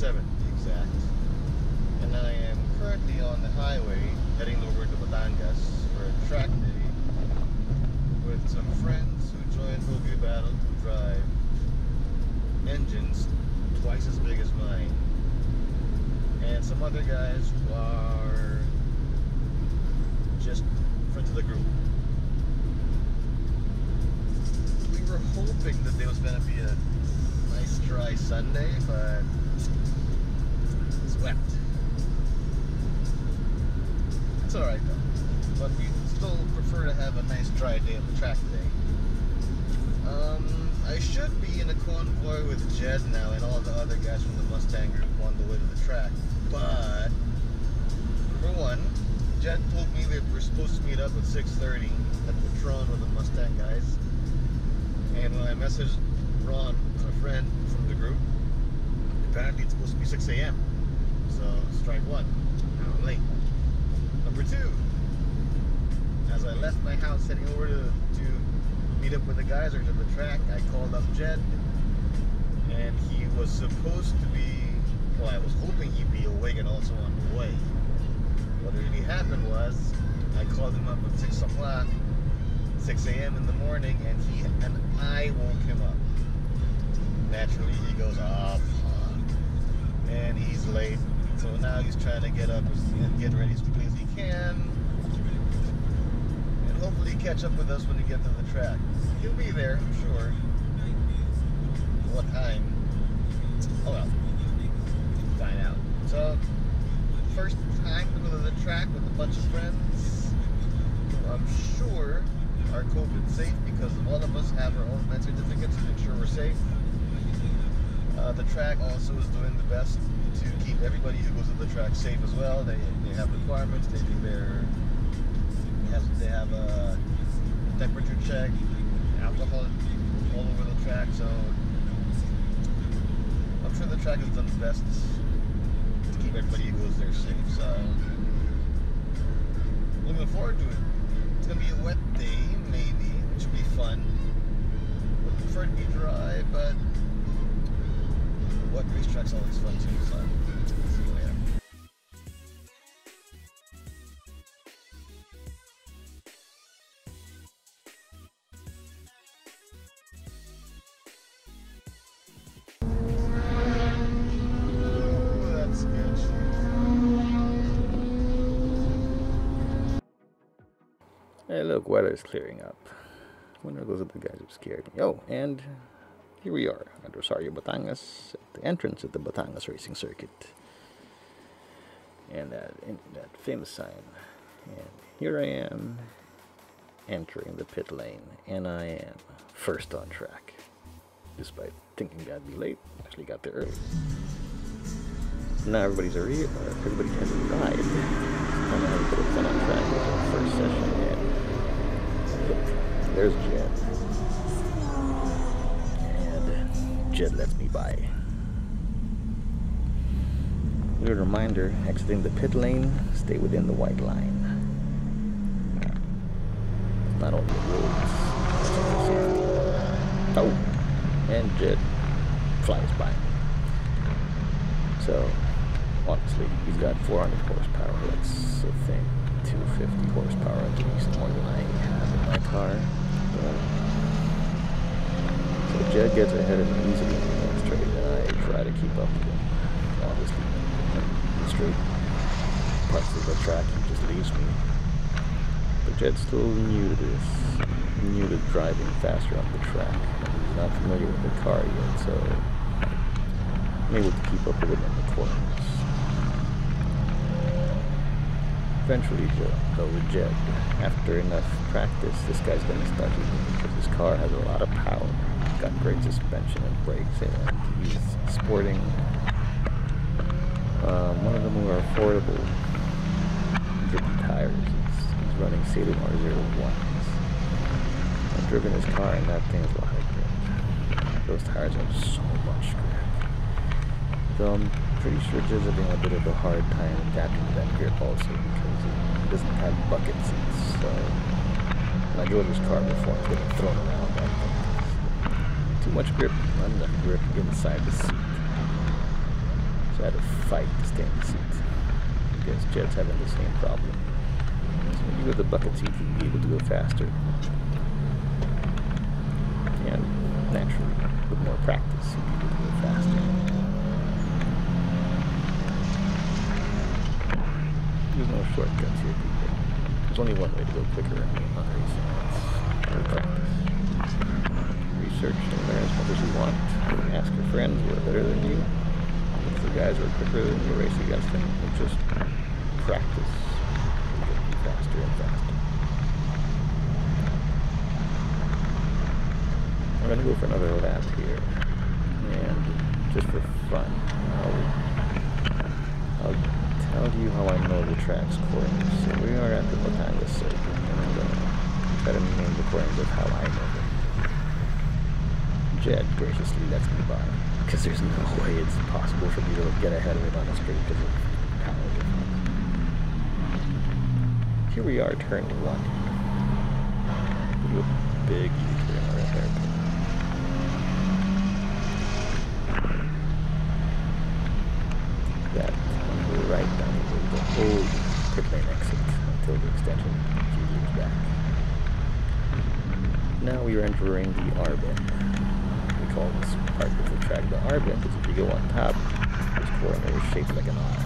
7th to be exact. And I am currently on the highway heading over to Batangas for a track day with some friends who joined Hobie Battle who drive engines twice as big as mine, and some other guys who are just friends of the group. We were hoping that there was going to be a nice dry Sunday, but it's wet. It's alright though, but we still prefer to have a nice dry day on the track today. I should be in a convoy with Jed now and all the other guys from the Mustang group on the way to the track, but number one, Jed told me that we're supposed to meet up at 6:30 at Patron with the Mustang guys, and when I messaged Ron, a friend from the group, apparently it's supposed to be 6 a.m. So strike one, now I'm late. Number two, as I left my house heading over to meet up with the guys or to the track, I called up Jed, and he was supposed to be, well, I was hoping he'd be awake and also on the way. What really happened was, I called him up at 6 o'clock, 6 a.m. in the morning, and I woke him up. Naturally, he goes, oh, fuck. And he's late, so now he's trying to get up and get ready as quickly as he can, and hopefully catch up with us when we get to the track. He'll be there, I'm sure. What time? Oh well, find out. So, first time to go to the track with a bunch of friends. I'm sure are COVID safe because all of us have our own med certificates to make sure we're safe. The track also is doing the best to keep everybody who goes to the track safe as well. They have requirements. They have a temperature check, alcohol all over the track. So I'm sure the track has done its best to keep everybody who goes there safe. So looking forward to it. It's gonna be a wet day, maybe, which will be fun. Would prefer to be dry, but wet racetrack's always fun too. So see you later. That's good. Hey look, weather's clearing up. Wonder if those are the guys who scared me. Oh, and here we are at Rosario, Batangas, at the entrance of the Batangas Racing Circuit. And that famous sign. And here I am, entering the pit lane, and I am first on track. Despite thinking I'd be late, I actually got there early. Now everybody has arrived. I'm gonna have a bit of fun on track with our first session. And look, there's Jed. And Jed lets me by. Little reminder, exiting the pit lane, stay within the white line. Not only the roads. Oh, and Jed flies by. So, honestly, he's got 400 horsepower. That's, I think, 250 horsepower at least, more than I have in my car. So Jed gets ahead of me easily in the straight, and I try to keep up with him. Obviously, in the straight parts of the track, he just leaves me. But Jed's still new to this, new to driving faster on the track. He's not familiar with the car yet, so I'm able to keep up with him in the corners. Eventually, though, with Jed, after enough practice, this guy's going to start using it because his car has a lot of power. It's got great suspension and brakes, and he's sporting one of the more affordable driven tires. He's running Salem R01s. I've driven his car, and that thing is a lot of grip. Those tires have so much grip. So I'm pretty sure Jed's having a bit of a hard time adapting to that grip also because he doesn't have bucket seats. So when I drove his car before, I was getting thrown around that thing. Too much grip, not enough grip inside the seat. So So I had to fight to stay in the seat. I guess Jed's having the same problem. So maybe with the bucket seat you'd be able to go faster. And naturally, with more practice, you'd be able to go faster. There's no shortcuts here, people. There's only one way to go quicker on racing. It's practice. Research and learn as much as you want. Ask your friends who are better than you. If the guys who are quicker than you, race against them. And just practice. You'll get faster and faster. I'm going to go for another lap here. And just for fun, I'll tell you how I know the track's corners. So we are at the Batangas Circuit, and I'm going to try to name the corners of how I know them. Jed graciously lets me by, because there's no way it's possible for me to get ahead of it on a straight because of power difference. Here we are, turn 1. Do a big U-turn right there. That right down the whole pit lane exit until the extension a few years back. Now we are entering the R-bend. We call this part of the track the R-bend because if you go on top, this corner is shaped like an R.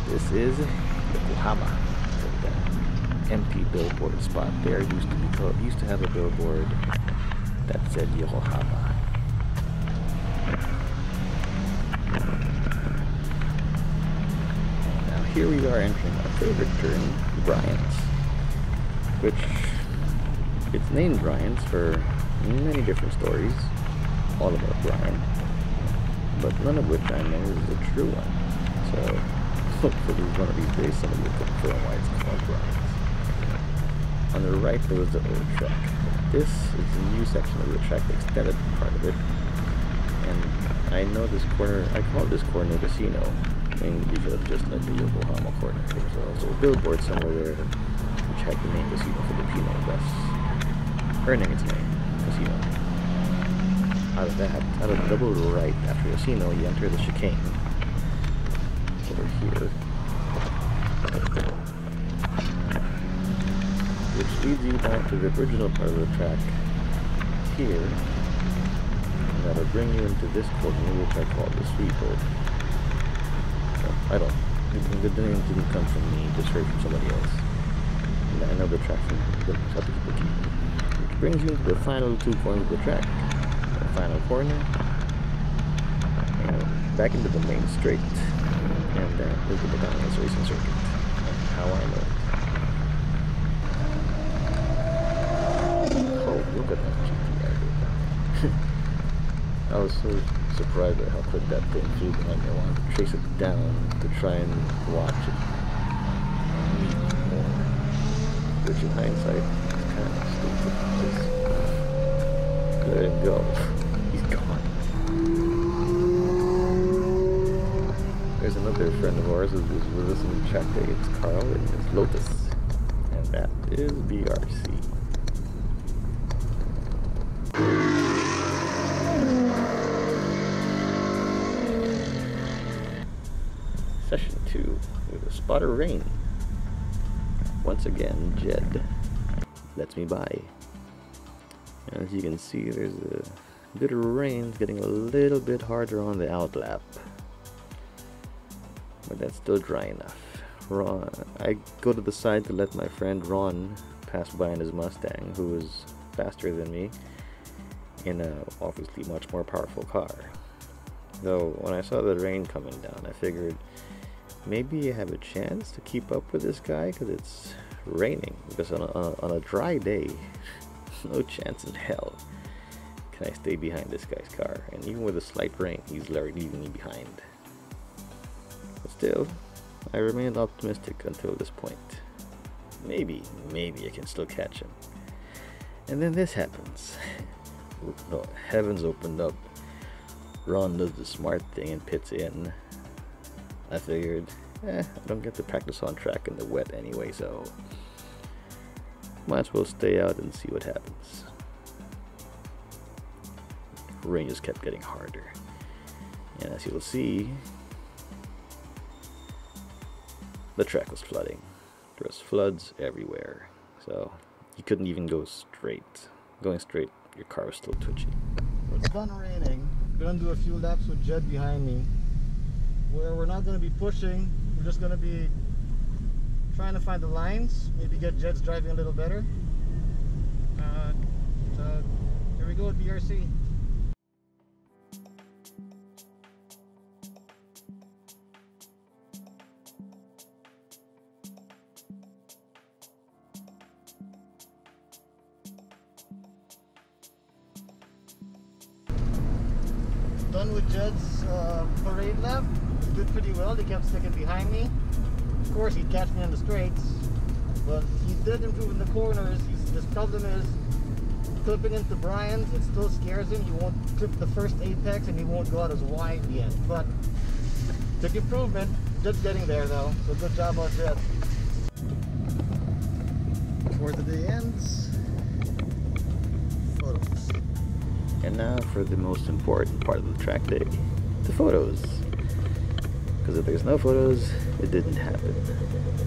This is Yokohama. The empty billboard spot there used to have a billboard that said Yokohama. Here we are entering our favorite turn, Bryant's, which it's named Bryant's for many different stories, all about Brian, but none of which I know is the true one. So hopefully one of these days somebody will confirm why it's called Bryant's. On the right there was the old track. This is the new section of the track, the extended part of it, and I know this corner, I call this corner Casino. Because just like the Yokohama corner, there's also a billboard somewhere there which had the name Casino Filipino, thus earning its name, Casino. Out of the double right after Casino, you enter the chicane over here, which leads you back to the original part of the track here, and that'll bring you into this corner, which I call the sweeper. I don't. The name didn't come from me, just heard from somebody else. And I know the track from the Bookie. Which brings you to the final 2 corners of the track. The final corner, and back into the main straight. And then is the Batangas Racing Circuit. And how I know it. Oh, look at that GTR. I was so surprised at how quick that thing flew behind me. I wanted to chase it down to try and watch it meet more. Which in hindsight is kind of stupid. Just let him go. He's gone. There's another friend of ours who's with us in the track day. It's Carl and it's Lotus. And that is BRC. Session 2 with a spot of rain. Once again, Jed lets me by. And as you can see, there's a bit of rain. It's getting a little bit harder on the outlap, but that's still dry enough. Ron, I go to the side to let my friend Ron pass by in his Mustang, who is faster than me in a obviously much more powerful car. Though when I saw the rain coming down, I figured maybe I have a chance to keep up with this guy because it's raining. Because on a dry day, no chance in hell can I stay behind this guy's car. And even with a slight rain, he's leaving me behind. But still, I remained optimistic until this point. Maybe I can still catch him. And then this happens. No, heavens opened up. Ron does the smart thing and pits in. I figured, I don't get to practice on track in the wet anyway, so might as well stay out and see what happens. rain just kept getting harder. And as you will see, the track was flooding. There was floods everywhere, so you couldn't even go straight. Going straight, your car was still twitchy. It's done raining. I'm gonna do a few laps with Jed behind me, where we're not gonna be pushing. We're just gonna be trying to find the lines, maybe get Jed's driving a little better. So here we go with BRC. Done with Jed's parade lap. Did pretty well. He kept sticking behind me. Of course, he'd catch me on the straights, but he did improve in the corners. His problem is clipping into Brian's. It still scares him. He won't clip the first apex, and he won't go out as wide yet. But big improvement. Just getting there though. So good job on Jed. Before the day ends, photos. And now for the most important part of the track day, the photos. Because if there's no photos, it didn't happen.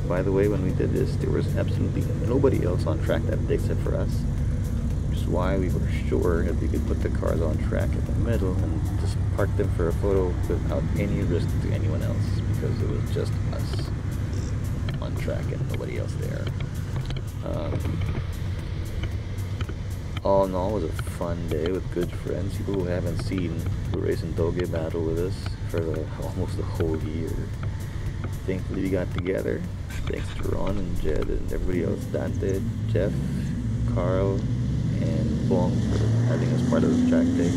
By the way, when we did this, there was absolutely nobody else on track that day except for us. Which is why we were sure that we could put the cars on track in the middle and just park them for a photo without any risk to anyone else. Because it was just us on track and nobody else there. All in all, it was a fun day with good friends, people who haven't seen who race in Doge battle with us for almost the whole year. Thankfully we got together, thanks to Ron and Jed and everybody else, Dante, Jeff, Carl, and Bong for having us part of the track day.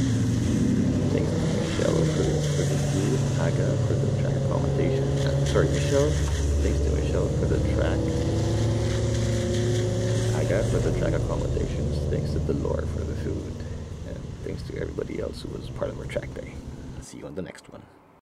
Thanks to Michelle for the food, Aga for the track accommodation. Thanks to Michelle for the track. For the track accommodations, thanks to Delore for the food, and thanks to everybody else who was part of our track day. See you on the next one.